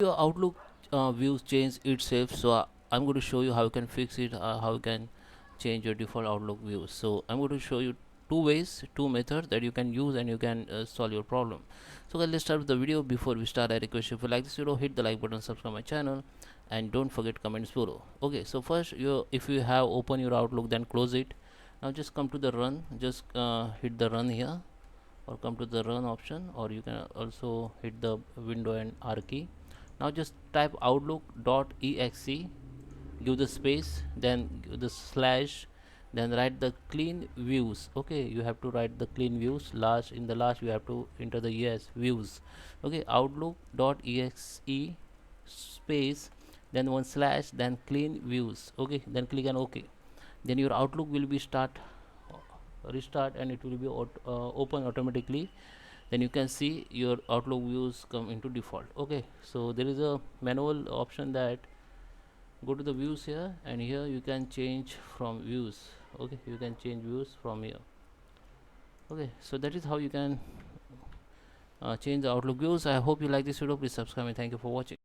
Your Outlook views change itself, so I'm going to show you how you can fix it, how you can change your default Outlook views. So I'm going to show you two methods that you can use and you can solve your problem. So guys, let's start with the video. Before we start, I request you, if you like this video, hit the like button, subscribe my channel, and don't forget comments below. Okay, so first, if you have open your Outlook, then close it. Now just come to the run, just hit the run here, or come to the run option, or you can also hit the window and R key. Now just type outlook.exe, give the space, then give the slash, then write the clean views. Okay, you have to write the clean views. Last, in the last, you have to enter the yes views. Okay, outlook.exe space, then one slash, then clean views. Okay, then click on OK. Then your Outlook will be restart, and it will be open automatically. Then you can see your Outlook views come into default. Okay, so there is a manual option that go to the views here, and here you can change from views. Okay, you can change views from here. Okay, so that is how you can change the Outlook views. I hope you like this video. Please subscribe and thank you for watching.